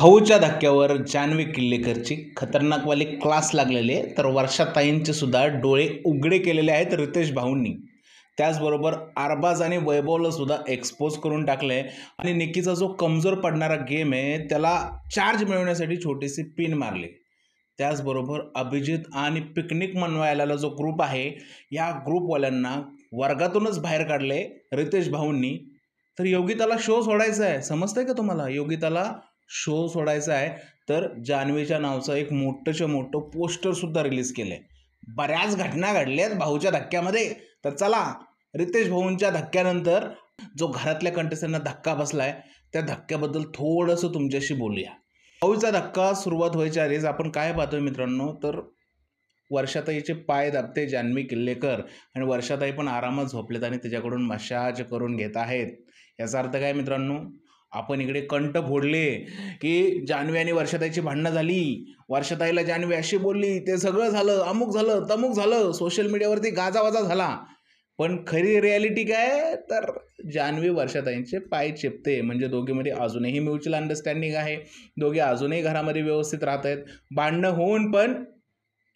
भाऊच्या धक्क्यावर जान्हवी किल्लेकरची खतरनाकवाली क्लास लागलेली आहे. तर वर्षाताईंचे सुद्धा डोळे उघडे केलेले आहेत रितेश भाऊंनी. त्याचबरोबर अरबाज आणि वैभवला सुद्धा एक्सपोज करून टाकले आणि निकीचा जो कमजोर पडणारा गेम आहे त्याला चार्ज मिळवण्यासाठी छोटीशी पिन मारली. त्याचबरोबर अभिजित आणि पिकनिक मनवायला जो ग्रुप आहे या ग्रुपवाल्यांना वर्गातूनच बाहेर काढले रितेश भाऊंनी. तर योगिताला शो सोडायचा आहे, समजतंय का तुम्हाला? योगिताला शो सोडायचा आहे. तर जान्हवीच्या नावाचं एक मोठंच्या मोठं पोस्टरसुद्धा रिलीज केलं आहे. बऱ्याच घटना घडल्यात भाऊच्या धक्क्यामध्ये. तर चला, रितेश भाऊंच्या धक्क्यानंतर जो घरातल्या कंटेस्टंटना धक्का बसला आहे त्या धक्क्याबद्दल थोडंसं तुमच्याशी बोलूया. भाऊचा धक्का सुरुवात व्हायच्या आधीच आपण काय पाहतोय मित्रांनो, तर वर्षाताईचे पाय दाबते जान्हवी किल्लेकर आणि वर्षाताई पण आरामात झोपलेत आणि त्याच्याकडून मसाज करून घेत आहेत. याचा अर्थ काय मित्रांनो? आपण इकडे कंठ फोडले की जान्हवी आणि वर्षाताईची भांडणं झाली, वर्षाताईला जान्हवी अशी बोलली, ते सगळं झालं, अमुक झालं तमुक झालं, सोशल मीडियावरती गाजावाजा झाला. पण खरी रिॲलिटी काय? तर जान्हवी वर्षाताईंचे पाय चेपते. म्हणजे दोघीमध्ये अजूनही म्युच्युअल अंडरस्टँडिंग आहे, दोघे अजूनही घरामध्ये व्यवस्थित राहत आहेत. भांडणं होऊन पण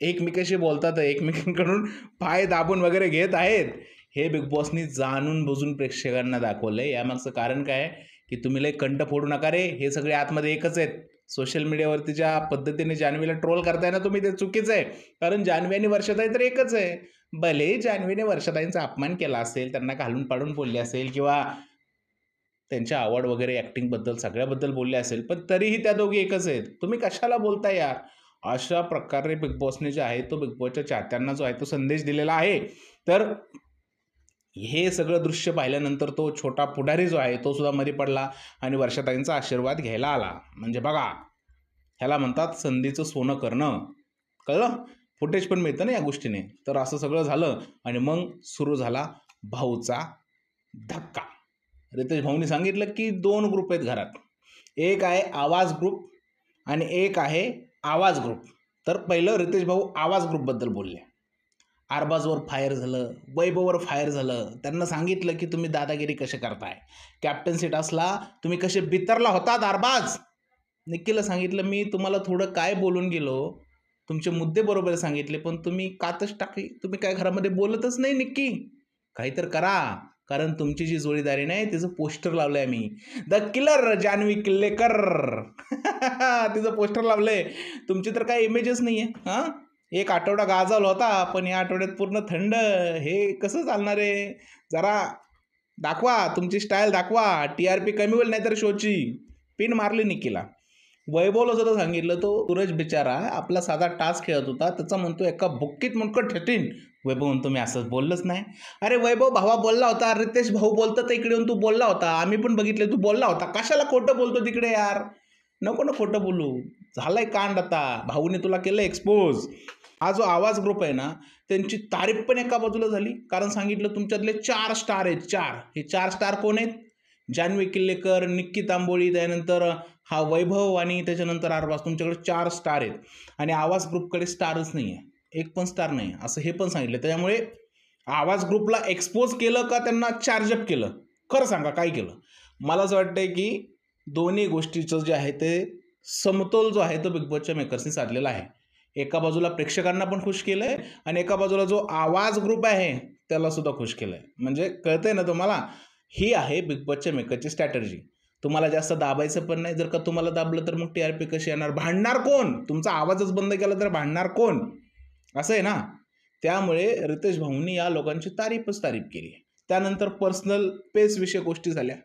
एकमेकाशी बोलतात, एकमेकांकडून पाय दाबून वगैरे घेत आहेत. हे बिग बॉसनी जाणून बुजून प्रेक्षकांना दाखवलंय. यामागचं कारण काय की तुम्ही लय कंठ फोडू नका रे, हे सगळे आतमध्ये एकच आहेत. सोशल मीडियावरती ज्या पद्धतीने जान्हवीला ट्रोल करताय ना तुम्ही, ते चुकीचं आहे. कारण जान्हवी आणि वर्षाताई तर एकच आहे. भले जान्हवीने वर्षाताईंचा अपमान केला असेल, त्यांना घालून पाडून बोलले असेल किंवा त्यांच्या आवड वगैरे ॲक्टिंगबद्दल सगळ्याबद्दल बोलले असेल, पण तरीही त्या दोघी एकच आहेत. तुम्ही कशाला बोलताय यार? अशा प्रकारे बिग बॉसने जे आहे तो बिग बॉसच्या चाहत्यांना जो आहे तो संदेश दिलेला आहे. तर हे सगळं दृश्य पाहिल्यानंतर तो छोटा पुढारी जो आहे तो सुद्धा मध्ये पडला आणि वर्षाताईंचा आशीर्वाद घ्यायला आला. म्हणजे बघा, ह्याला म्हणतात संधीचं सोनं करणं. कळलं? फुटेज पण मिळतं ना या गोष्टीने. तर असं सगळं झालं आणि मग सुरू झाला भाऊचा धक्का. रितेश भाऊनी सांगितलं की 2 ग्रुप आहेत घरात. एक आहे आवाज ग्रुप आणि एक आहे आवाज ग्रुप. तर पहिलं रितेश भाऊ आवाज ग्रुपबद्दल बोलले. अरबाजवर फायर झालं, वैभववर फायर झालं. त्यांना सांगितलं की तुम्ही दादागिरी कसे करताय, कॅप्टन सीट असला तुम्ही कसे बितरला होतात अरबाज. निक्कीला सांगितलं मी तुम्हाला थोडं काय बोलून गेलो, तुमचे मुद्दे बरोबर सांगितले, पण तुम्ही कातच टाकली. तुम्ही काय घरामध्ये बोलतच नाही निक्की, काहीतरी करा. कारण तुमची जी जोडीदारी नाही तिचं पोस्टर लावलंय आम्ही, द किलर जान्हवी किल्लेकर. तिचं पोस्टर लावलंय. तुमची तर काही इमेजच नाही आहे. हां, एक आठवडा गाजवला होता, पण या आठवड्यात पूर्ण थंड. हे कसं चालणार आहे? जरा दाखवा, तुमची स्टाईल दाखवा. TRP कमी होईल नाहीतर शोची. पिन मारली निकीला. वैभवला सुद्धा सांगितलं, तो सूरज बिचारा आपला साधा टास्क खेळत होता, त्याचा म्हणतो एका बुक्कीत मुंडकं ठेटीन. वैभव म्हणतो मी असंच बोललंच नाही. अरे वैभव भावा बोलला होता, रितेश भाऊ बोलतात इकडे येऊन तू बोलला होता, आम्ही पण बघितले तू बोलला होता. कशाला खोटं बोलतो तिकडे यार? नको ना खोटं बोलू. झालंय कांड आता, भाऊने तुला केलं एक्सपोज. हा जो आवाज ग्रुप आहे ना, त्यांची तारीफ पण एका बाजूला झाली. कारण सांगितलं तुमच्यातले 4 स्टार आहेत. 4 हे 4 स्टार कोण आहेत? जान्हवी किल्लेकर, निक्की तांबोळी, त्यानंतर हा वैभव आणि त्याच्यानंतर अरबाज. तुमच्याकडे 4 स्टार आहेत आणि आवाज ग्रुपकडे स्टारच नाही आहे, एक पण स्टार नाही, असं हे पण सांगितलं. त्याच्यामुळे आवाज ग्रुपला एक्सपोज केलं का त्यांना चार्जअप केलं? खरं सांगा काय केलं? मला असं वाटतंय की दोन्ही गोष्टीचं जे आहे ते समतोल जो आहे तो बिग बॉसच्या मेकर्सनी साधलेला आहे. एका बाजूला प्रेक्षकांना पण खुश केलं आहे आणि एका बाजूला जो आवाज ग्रुप आहे त्याला सुद्धा खुश केलं आहे. म्हणजे कळतंय ना तुम्हाला? ही आहे बिग बॉसच्या मेकरची स्ट्रॅटर्जी. तुम्हाला जास्त दाबायचं पण नाही. जर का तुम्हाला दाबलं तर मग TRP कशी येणार? भांडणार कोण? तुमचा आवाजच बंद केला तर भांडणार कोण? असं आहे ना. त्यामुळे रितेश भाऊंनी या लोकांची तारीफ केली. त्यानंतर पर्सनल पेस विषयी गोष्टी झाल्या.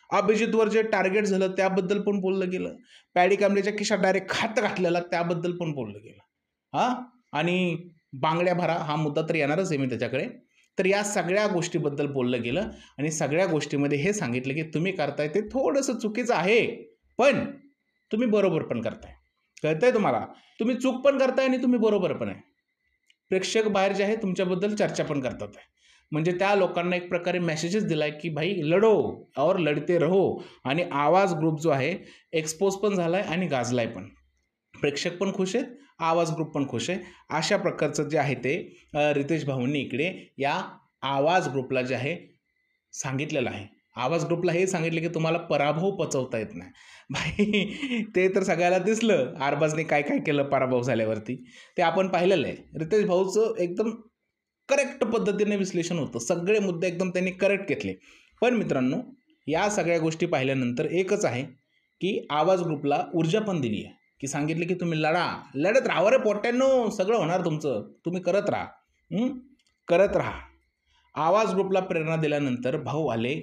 अभिजितवर जे टार्गेट झालं त्याबद्दल पण बोललं गेलं. पॅडी कांबळेच्या खिशात डायरेक्ट खात घातलेला त्याबद्दल पण बोललं गेलं. हां, आणि बांगड्या भरा हा मुद्दा तर येणारच आहे मी त्याच्याकडे. तर या सगळ्या गोष्टीबद्दल बोललं गेलं आणि सगळ्या गोष्टीमध्ये हे सांगितलं की तुम्ही करताय ते थोडंसं चुकीचं आहे, पण तुम्ही बरोबर पण करताय. कळतंय तुम्हाला? तुम्ही चूक पण करताय आणि तुम्ही बरोबर पण आहे. प्रेक्षक बाहेर जे आहे तुमच्याबद्दल चर्चा पण करतात आहे. म्हणजे त्या लोकांना एक प्रकारे मेसेजेस दिलाय की भाई लढो और लढते रहो. आणि आवाज ग्रुप जो आहे एक्सपोज पण झालाय आणि गाजलाय पण. प्रेक्षक पण खुश आहेत, आवाज ग्रुप पण खुश आहे. अशा प्रकारचं जे आहे ते रितेश भाऊंनी इकडे या आवाज ग्रुपला जे आहे सांगितलेलं आहे. आवाज ग्रुपला हे सांगितले की तुम्हाला पराभव पचवता येत नाही. भाई ते तर सगळ्याला दिसलं आरबाजने काय काय केलं पराभव झाल्यावरती, ते आपण पाहिलेलं आहे. रितेश भाऊचं एकदम करेक्ट पद्धतीने विश्लेषण होतं, सगळे मुद्दे एकदम त्यांनी करेक्ट घेतले. पण मित्रांनो, या सगळ्या गोष्टी पाहिल्यानंतर एकच आहे की आवाज ग्रुपला ऊर्जा पण दिली आहे, की सांगितले की तुम्ही लढत राहा रे पोट्यांनो, सगळं होणार तुमचं, तुम्ही करत राहा, करत राहा. आवाज ग्रुपला प्रेरणा दिल्यानंतर भाऊ आले.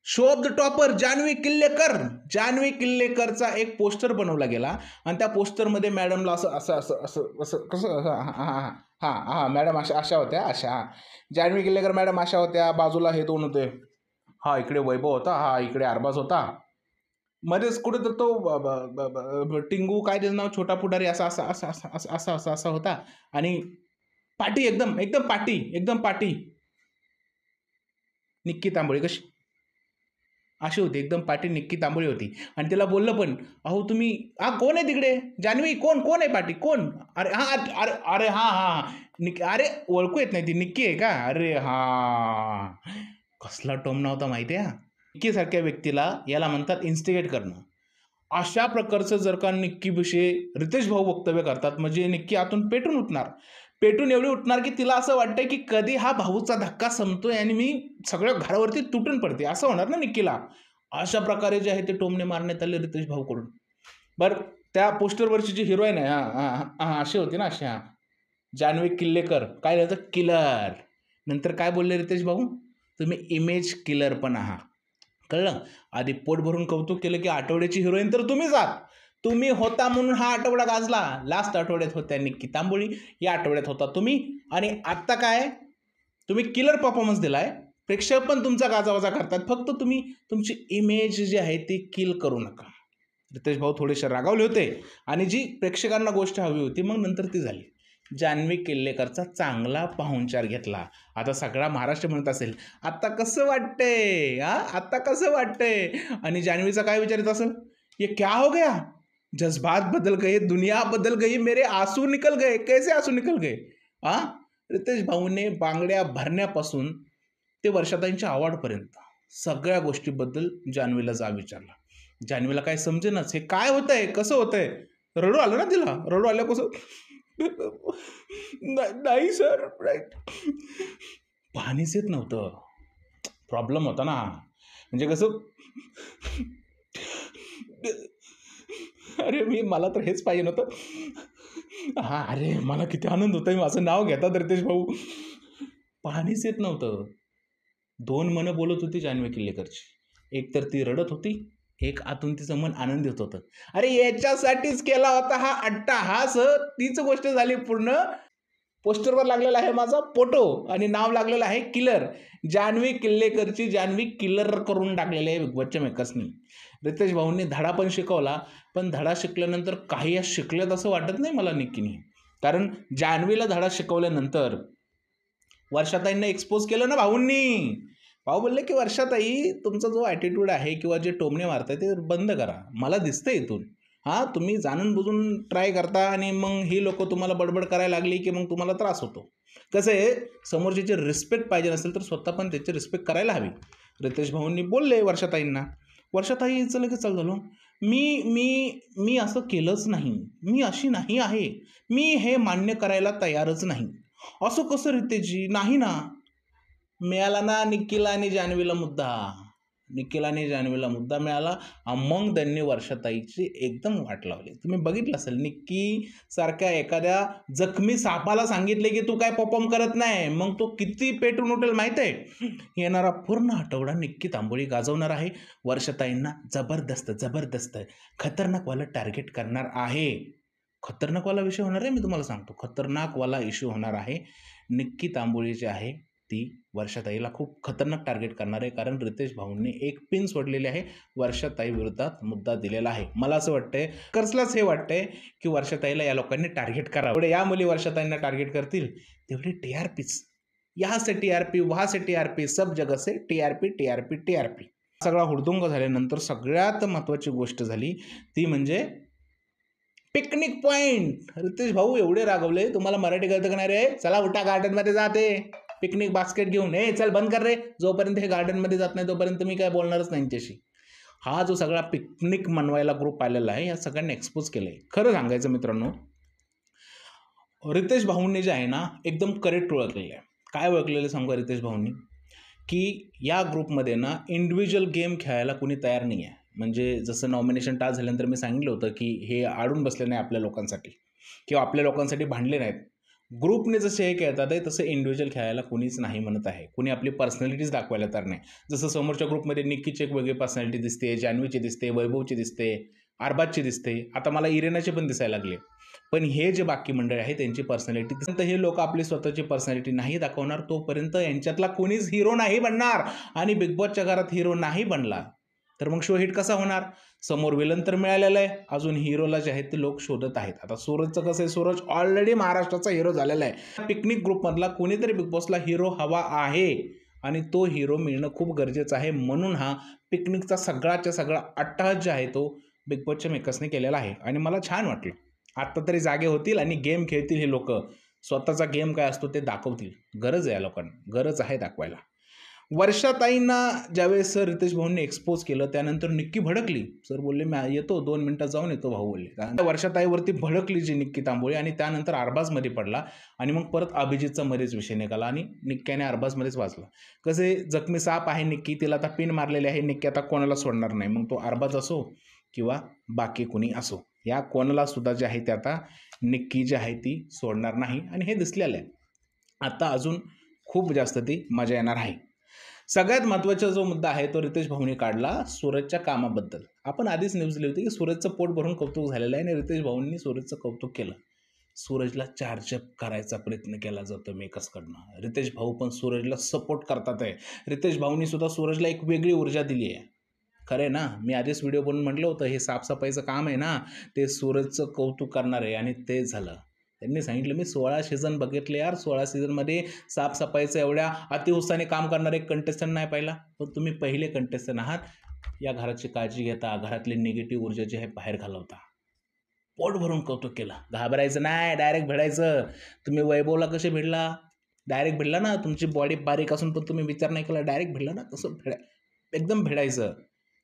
Show of the topper Janhavi Killekar. Janhavi किल्लेकरचा एक पोस्टर बनवला गेला आणि त्या पोस्टरमध्ये मॅडमला असं असं असं असं असं कसं हां हां हां हां मॅडम अशा होत्या, अशा जान्हवी किल्लेकर मॅडम अशा होत्या, बाजूला हे दोन होते, हा इकडे वैभव होता, हा इकडे अरबाज होता, मध्येच कुठे तर तो टिंगू काय त्याचं नाव, छोटा पुढारी असा असा असा असा असा असा असा असा होता. आणि पाटी एकदम एकदम पाटी एकदम पाटी निक्की तांबोळी कशी अशी होती, एकदम पाटी निक्की तांबोळी होती. आणि तिला बोललं पण, अहो तुम्ही हा कोण आहे तिकडे, जान्हवी कोण कोण आहे पाटी कोण, अरे हां अरे अरे हां हां निक्की, अरे ओळखू येत नाही ती निक्की आहे का, अरे हां कसला टोमणा होता माहिती आहे. निक्कीसारख्या व्यक्तीला याला म्हणतात इन्स्टिगेट करणं. अशा प्रकारचं जर का निक्कीविषयी रितेश भाऊ वक्तव्य करतात म्हणजे निक्की आतून पेटून उठणार, पेटून एवढी उठणार की तिला असं वाटतंय की कधी हा भाऊचा धक्का संपतोय आणि मी सगळ्या घरावरती तुटून पडते असं होणार ना निक्कीला. अशा प्रकारे जे आहे ते टोमणे मारण्यात आले रितेश भाऊकडून. बरं, त्या पोस्टरवरची जी हिरोईन आहे हां हां हां अशी होती ना अशी, हां जान्हवी किल्लेकर, काय लिहायचं किलर. नंतर काय बोलले रितेश भाऊ, तुम्ही इमेज किलर पण आहात, कळलं. आधी पोट भरून कौतुक केलं की आठवड्याची हिरोईन तर तुम्हीच आहात, तुम्ही होता म्हणून हा आठवडा गाजला. लास्ट आठवड्यात होत्या निक्की तांबोळी, या आठवड्यात होता तुम्ही, आणि आत्ता काय तुम्ही किलर परफॉर्मन्स दिलाय. प्रेक्षक पण तुमचा गाजावाजा करतात, फक्त तुम्ही तुमची इमेज जी आहे ती किल करू नका. रितेश भाऊ थोडेसे रागावले होते आणि जी प्रेक्षकांना गोष्ट हवी होती मग नंतर ती झाली. जान्हवी किल्लेकरचा चांगला पाहुणचार घेतला. आता सगळा महाराष्ट्र म्हणत असेल आत्ता कसं वाटतंय, आत्ता कसं वाटतंय, आणि जान्हवीचा काय विचारित असेल, ये क्या हो गया, जज्बात बदल गए, दुनिया बदल गई, मेरे आंसू निकल गए, कैसे आंसू निकल गए. रितेश भाऊने बांगड्या भरण्यापासून ते वर्षाताईंच्या अवॉर्डपर्यंत सगळ्या गोष्टीबद्दल जान्हवीला विचारला. जान्हवीला काय समजेनाच, हे काय होतंय, कसं होतंय. रडू आलं ना तिला, रडू आल्या कसं नाही सर, राईट पाणीच येत नव्हतं, प्रॉब्लेम होता ना, म्हणजे कसं अरे मला तर हेच पाहिजे नव्हतं. हा अरे मला किती आनंद होतोय, माझं नाव घेतात रितेश भाऊ. पाणीच येत नव्हतं. दोन मनं बोलत होती जान्हवी किल्लेकरची, एक तर ती रडत होती, एक आतून तिचं मन आनंदित होतं. अरे याच्यासाठीच केला होता हा अट्टाहास, तीच गोष्ट झाली पूर्ण. पोस्टरवर लागलेला आहे माझा फोटो आणि नाव लागलेलं आहे किलर. जान्हवी किल्लेकरची जान्हवी किलर करून टाकलेली आहे बिग मेकर्सनी. रितेश भाऊंनी धडा पण शिकवला, पण धडा शिकल्यानंतर काही शिकलेत असं वाटत नाही मला निक्कीने. कारण जान्हवीला धडा शिकवल्यानंतर वर्षाताईंना एक्सपोज केलं ना भाऊंनी. भाऊ बोलले की वर्षाताई तुमचा जो ॲटिट्यूड आहे किंवा जे टोमणे मारताय ते बंद करा, मला दिसतं इथून. तुम्ही जाणून बुजून ट्राय करता आणि मग ही लोक तुम्हाला बडबड करायला लागली की मग तुम्हाला त्रास होतो. कसं आहे, समोरच्याची रिस्पेक्ट पाहिजे नसेल तर स्वतः पण त्याची रिस्पेक्ट करायला हवी. रितेश भाऊंनी बोलले वर्षाताईंना. वर्षाताईचं लगेच चालू झालं, मी मी मी असं केलंच नाही, मी अशी नाही आहे, मी हे मान्य करायला तयारच नाही. असं कसं रितेशजी, नाही ना. मिळाला ना निक्कीला आणि जान्हवीला मुद्दा, निक्कीला आणि जान्हवीला मुद्दा मिळाला. मग त्यांनी वर्षाताईची एकदम वाट लावली. तुम्ही बघितलं असेल, निक्की सारख्या एखाद्या जखमी सापाला सांगितले की तू काय परफॉर्म करत नाही, मग तो किती पेटून उठेल माहीत आहे. येणारा पूर्ण आठवडा निक्की तांबोळी गाजवणार आहे, वर्षाताईंना जबरदस्त जबरदस्त खतरनाकवाला टार्गेट करणार आहे. खतरनाकवाला विषय होणार आहे, मी तुम्हाला सांगतो, खतरनाकवाला इश्यू होणार आहे. निक्की तांबोळी जी आहे ती वर्षाताईला खूप खतरनाक टार्गेट करणार आहे, कारण रितेश भाऊंनी एक पिन सोडलेली आहे, वर्षाताई विरोधात मुद्दा दिलेला आहे. मला असं वाटतंय, कर्सलाच हे वाटतंय की वर्षाताईला या लोकांनी टार्गेट करावं. पुढे या मुली वर्षाताईंना टार्गेट करतील तेवढी TRPच, यहाँ से TRP वहाँ से TRP, सब जगह से TRP TRP TRP. सगळा हुडदुंग झाल्यानंतर सगळ्यात महत्त्वाची गोष्ट झाली ती म्हणजे पिकनिक पॉइंट. रितेश भाऊ एवढे रागवले, तुम्हाला मराठी कळतं का नाही रे, चला उठा गार्डनमध्ये जाते. पिकनिक बास्केट घेऊन, ए चल बंद कर रे, जोपर्यंत हे गार्डनमध्ये जात नाही तोपर्यंत मी काय बोलणारच नाही त्यांच्याशी. हा जो सगळा पिकनिक मनवायला ग्रुप आलेला आहे, या सगळ्यांनी एक्सपोज केलं आहे. खरं सांगायचं मित्रांनो, रितेश भाऊंनी जे आहे ना एकदम करेक्ट ओळखलेलं आहे. काय ओळखलेलं सांगू रितेश भाऊंनी, की या ग्रुपमध्ये ना इंडिव्हिज्युअल गेम खेळायला कुणी तयार नाही आहे. म्हणजे जसं नॉमिनेशन टास्क झाल्यानंतर मी सांगितलं होतं की हे आडून बसले नाही आपल्या लोकांसाठी किंवा आपल्या लोकांसाठी भांडले नाहीत. ग्रुपने जसे हे खेळतात आहे तसं इंडिव्हिज्युअल खेळायला कुणीच नाही म्हणत आहे. कुणी आपली पर्सनॅलिटीज दाखवायला तर नाही. जसं समोरच्या ग्रुपमध्ये निक्कीची एक वेगळी पर्सनॅलिटी दिसते, जान्हवीची दिसते, वैभवची दिसते, अरबाजची दिसते, आता मला इरेनाची पण दिसायला लागली. पण हे जे बाकी मंडळ आहे त्यांची पर्सनॅलिटी, तर हे लोक आपली स्वतःची पर्सनॅलिटी नाही दाखवणार तोपर्यंत यांच्यातला कोणीच हिरो नाही बनणार. आणि बिग बॉसच्या घरात हिरो नाही बनला तर मग शो हिट कसा होणार? समोर विलन तर मिळालेला आहे, अजून हिरोला जे आहेत ते लोक शोधत आहेत. आता सूरजचं कसं आहे, सूरज ऑलरेडी महाराष्ट्राचा हिरो झालेला आहे. पिकनिक ग्रुपमधला कोणीतरी बिग बॉसला हिरो हवा आहे आणि तो हिरो मिळणं खूप गरजेचं आहे. म्हणून हा पिकनिकचा सगळाच्या सगळा अट्टहास जे आहे तो बिग बॉसच्या मेकर्सने केलेला आहे. आणि मला छान वाटलं, आत्ता तरी जागे होतील आणि गेम खेळतील. हे लोक स्वतःचा गेम काय असतो ते दाखवतील. गरज आहे या लोकांना, गरज आहे दाखवायला. वर्षाताईंना ज्यावेळेस सर रितेश भाऊंनी एक्सपोज केलं त्यानंतर निक्की भडकली. सर बोलले मी येतो 2 मिनिटात जाऊन येतो भाऊ बोलले. त्यानंतर वर्षाताईवरती भडकली जी निक्की तांबोळी आणि त्यानंतर अरबाजमध्ये पडला आणि मग परत अभिजितचा मध्येच विषय निघाला आणि निक्क्याने अरबाजमध्येच वाचला. कसे जखमी साप आहे निक्की, तिला आता पिन मारलेली आहे. निक्की आता कोणाला सोडणार नाही, मग तो अरबाज असो किंवा बाकी कुणी असो, या कोणाला सुद्धा जे आहे ते आता निक्की जी आहे ती सोडणार नाही. आणि हे दिसलेलं आहे. आता अजून खूप जास्त ती मजा येणार आहे. सगळ्यात महत्त्वाचा जो मुद्दा आहे तो रितेश भाऊने काढला सूरजच्या कामाबद्दल. आपण आधीच न्यूज लिहिली होती की सूरजचं पोट भरून कौतुक झालेलं आहे आणि रितेश भाऊंनी सूरजचं कौतुक केलं. सूरजला चार्जअप करायचा प्रयत्न केला जातो मेकर्सकडनं. रितेश भाऊ पण सूरजला सपोर्ट करतात आहे. रितेश भाऊंनी सुद्धा सूरजला एक वेगळी ऊर्जा दिली आहे. खरं आहे ना, मी आधीच व्हिडिओ बनवून म्हटलं होतं हे साफसफाईचं काम आहे ना ते सूरजचं कौतुक करणार आहे आणि ते झालं. त्यांनी सांगितलं मी 16 सीझन बघितले यार, 16 सीझनमध्ये साफसफाईचं एवढ्या अतिउत्साहाने काम करणारे एक कंटेस्टंट नाही पाहिला. पण तुम्ही पहिले कंटेस्टंट आहात. या घराची काळजी घेता, घरातली निगेटिव्ह ऊर्जा जी आहे बाहेर घालवता. पोट भरून कौतुक केलं. घाबरायचं नाही, डायरेक्ट भिडायचं. तुम्ही वैभवला कसे भिडला? डायरेक्ट भिडला ना. तुमची बॉडी बारीक असून पण तुम्ही विचार नाही केला, डायरेक्ट भिडला ना. तसं एकदम भिडायचं.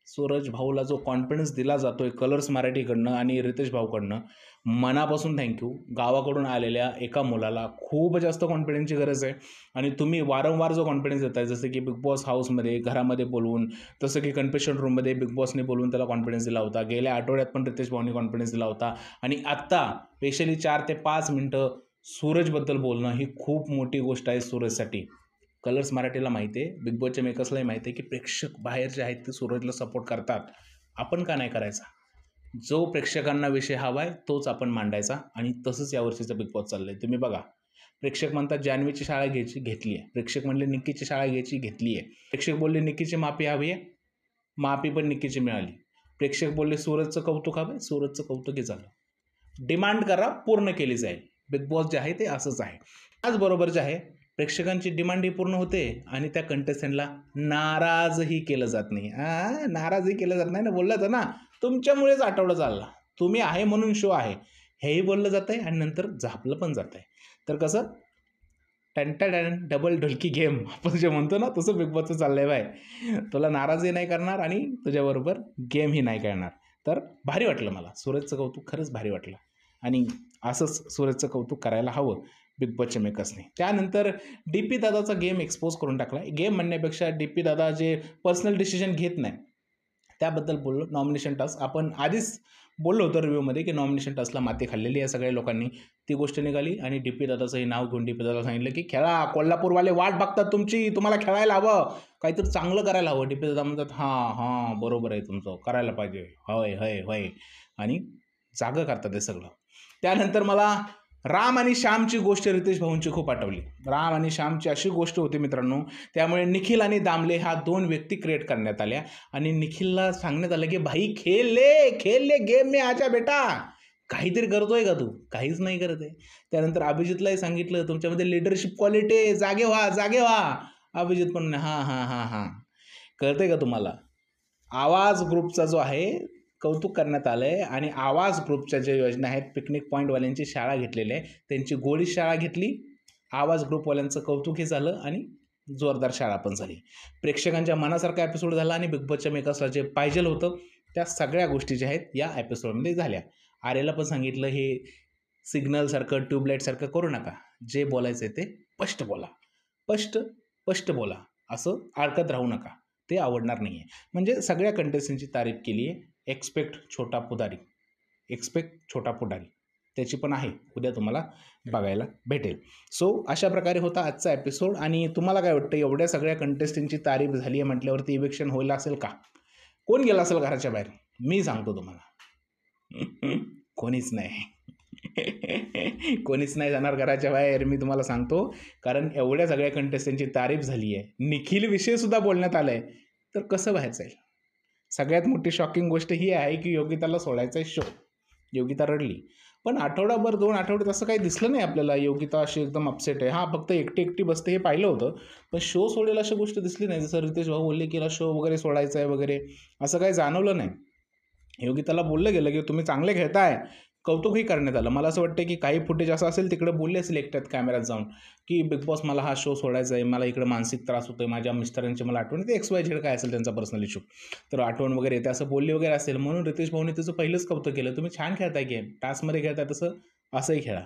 सूरज भाऊला जो कॉन्फिडन्स दिला जातोय कलर्स मराठीकडनं आणि रितेश भाऊकडनं, मनापासून थँक्यू. गावाकडून आलेल्या एका मुलाला खूप जास्त कॉन्फिडन्सची गरज आहे आणि तुम्ही वारंवार जो कॉन्फिडन्स देताय, जसं की बिग बॉस हाऊसमध्ये घरामध्ये बोलवून, जसं की कन्फेशन रूममध्ये बिग बॉसने बोलवून त्याला कॉन्फिडन्स दिला होता. गेल्या आठवड्यात पण रितेश भाऊने कॉन्फिडन्स दिला होता आणि आत्ता स्पेशली 4 ते 5 मिनटं सूरजबद्दल बोलणं ही खूप मोठी गोष्ट आहे सूरजसाठी. कलर्स मराठीला माहिती आहे, बिग बॉसच्या मेकर्सलाही माहिती आहे की प्रेक्षक बाहेर जे आहेत ते सूरजला सपोर्ट करतात. आपण का नाही करायचा? जो प्रेक्षकांना विषय हवा आहे तोच आपण मांडायचा आणि तसंच यावर्षीचं बिग बॉस चाललं आहे. तुम्ही बघा, प्रेक्षक म्हणतात जान्हवीची शाळा घेतली आहे. प्रेक्षक म्हणले निक्कीची शाळा घेतली आहे. प्रेक्षक बोलले निक्कीची माफी हवी आहे, माफी पण निक्कीची मिळाली. प्रेक्षक बोलले सूरजचं कौतुक हवं आहे, सूरजचं कौतुकही झालं. डिमांड करा, पूर्ण केली जाईल. बिग बॉस जे आहे ते असंच आहे. त्याचबरोबर जे आहे प्रेक्षकांची डिमांडही पूर्ण होते आणि त्या कंटेस्टंटला नाराजही केलं जात नाही. नाराजही केलं जात नाही ना. बोललं तर ना तुमच्यामुळेच आठवडा चालला, तुम्ही आहे म्हणून शो आहे हेही बोललं जातं आहे आणि नंतर झापलं पण जात आहे. तर कसं टॅन डबल ढोलकी गेम आपण जे म्हणतो ना तसं बिग बॉसचं चाललं आहे बाय. तुला नाराजही नाही करणार आणि तुझ्याबरोबर गेमही नाही करणार. तर भारी वाटलं मला, सूरजचं कौतुक खरंच भारी वाटलं आणि असंच सूरजचं कौतुक करायला हवं बिग बॉसच्या मेकर्सने. त्यानंतर DP दादाचा गेम एक्सपोज करून टाकला. गेम म्हणण्यापेक्षा DP दादा जे पर्सनल डिसिजन घेत नाही त्याबद्दल बोललो. नॉमिनेशन टास्क आपण आधीच बोललो होतं रिव्ह्यूमध्ये की नॉमिनेशन टास्कला माती खाल्लेली आहे सगळ्या लोकांनी. ती गोष्ट निघाली आणि DP दादाचंही नाव घेऊन DP दादाला सांगितलं की खेळा, कोल्हापूरवाले वाट बघतात तुमची, तुम्हाला खेळायला हवं, काहीतरी चांगलं करायला हवं. DP दादा म्हणतात हां बरोबर आहे तुमचं, करायला पाहिजे, होय होय होय, आणि जागं करतात हे सगळं. त्यानंतर मला राम आणि श्यामची गोष्ट रितेश भाऊंची खूप आठवली. राम आणि श्यामची अशी गोष्ट होती मित्रांनो, त्यामुळे निखिल आणि दामले ह्या 2 व्यक्ती क्रिएट करण्यात आल्या आणि निखिलला सांगण्यात आलं की भाई खेल ले गेम में आजा बेटा. काहीतरी करतोय का तू? काहीच नाही करत आहे. त्यानंतर अभिजितलाही सांगितलं तुमच्यामध्ये लिडरशिप क्वालिटी आहे, जागे व्हा. अभिजित पण हां कळतंय का तुम्हाला? आवाज ग्रुपचा जो आहे कौतुक करण्यात आलं आहे आणि आवाज ग्रुपच्या ज्या योजना आहेत, पिकनिक पॉईंटवाल्यांची शाळा घेतलेली आहे, त्यांची गोळी शाळा घेतली आवाज ग्रुपवाल्यांचं कौतुकही झालं आणि जोरदार शाळा पण झाली. प्रेक्षकांच्या मनासारखा एपिसोड झाला आणि बिग बॉसच्या मेकर्सला जे पाहिजे होतं त्या सगळ्या गोष्टी ज्या आहेत या एपिसोडमध्ये झाल्या. आर्याला पण सांगितलं हे सिग्नलसारखं ट्यूबलाईटसारखं करू नका. जे बोलायचं आहे ते स्पष्ट बोला. स्पष्ट बोला. असं अडकत राहू नका. ते आवडणार नाही आहे. म्हणजे सगळ्या कंटेस्टंटची तारीफ केली आहे. एक्सपेक्ट छोटा पुढारी त्याची पण आहे. उद्या तुम्हाला बघायला भेटेल. सो अशा प्रकारे होता आजचा एपिसोड. आणि तुम्हाला काय वाटतं एवढ्या सगळ्या कंटेस्टंटची तारीफ झाली आहे म्हटल्यावरती इव्हेक्शन होईल असेल का? कोण गेला असेल घराच्या बाहेर? मी सांगतो तुम्हाला. कोणीच नाही. कोणीच नाही जाणार घराच्या बाहेर, मी तुम्हाला सांगतो. कारण एवढ्या सगळ्या कंटेस्टंटची तारीफ झाली आहे. निखिल विषय सुद्धा बोलण्यात आला आहे. तर कसं बाहेर जाईल? सगळ्यात मोठी शॉकिंग गोष्ट ही आहे की योगिताला सोडायचा आहे शो. योगिता रडली. पण आठवडाभर 2 आठवड्यात असं काही दिसलं नाही आपल्याला योगिता अशी एकदम अपसेट आहे. हां, फक्त एकटी बसते हे पाहिलं होतं. पण शो सोडेल अशी गोष्ट दिसली नाही. जसं रितेश भाऊ बोलले की शो वगैरे सोडायचा आहे वगैरे, असं काही जाणवलं नाही. योगिताला बोललं गेलं की तुम्ही चांगले खेळताय, कौतुकही करण्यात आलं. मला असं वाटतं की काही फुटेज असं असेल तिकडे बोलले असेल एकट्यात कॅमेऱ्यात जाऊन की बिग बॉस मला हा शो सोडायचा आहे, मला इकडे मानसिक त्रास होतोय, माझ्या मिस्टरांची मला आठवण येते, XYZ काय असेल त्यांचा पर्सनल इश्यू, तर आठवण वगैरे येते असं बोलले वगैरे असेल. म्हणून रितेश भाऊने त्याचं पहिलंच कौतुक केलं. तुम्ही छान खेळताय गेम, टास्कमध्ये खेळताय तसं असंही खेळा.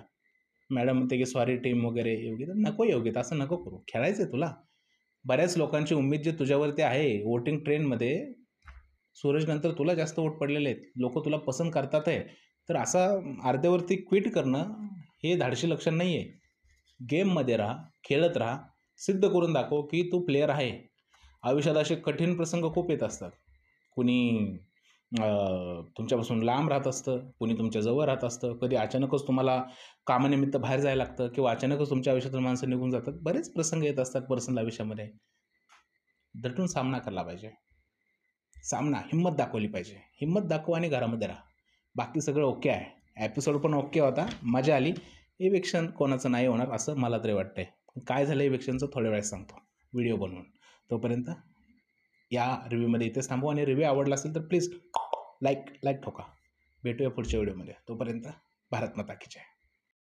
मॅडम म्हणते की सॉरी टीम वगैरे. योगिता नको, योगिता असं नको करू, खेळायचं आहे तुला. बऱ्याच लोकांची उमेद जी तुझ्यावरती आहे वोटिंग ट्रेंडमध्ये, सूरजनंतर तुला जास्त वोट पडलेले आहेत, लोक तुला पसंत करतात आहे. तर असा अर्ध्यावरती क्विट करणं हे धाडशी लक्षण नाही आहे. गेममध्ये राहा, खेळत राहा, सिद्ध करून दाखव की तू प्लेयर आहे. आयुष्यात असे कठीण प्रसंग खूप येत असतात. कुणी तुमच्यापासून लांब राहत असतं, कुणी तुमच्या जवळ राहत असतं, कधी अचानकच तुम्हाला कामानिमित्त बाहेर जायला लागतं किंवा अचानकच तुमच्या आयुष्यातून माणसं निघून जातात. बरेच प्रसंग येत असतात पर्सनल आयुष्यामध्ये. दटून सामना केला पाहिजे. हिंमत दाखवली पाहिजे. हिंमत दाखव आणि घरामध्ये राहा. बाकी सगळं ओके आहे. एपिसोड पण ओके होता, मजा आली. इव्हेक्शन कोणाचं नाही होणार असं मला तरी वाटतंय. काय झालं इव्हेक्शनचं थोड्या वेळात सांगतो व्हिडिओ बनवून. तोपर्यंत या रिव्ह्यूमध्ये इथेच थांबू. आणि रिव्ह्यू आवडला असेल तर प्लीज लाईक ठोका. भेटूया पुढच्या व्हिडिओमध्ये. तोपर्यंत भारत माता की जय.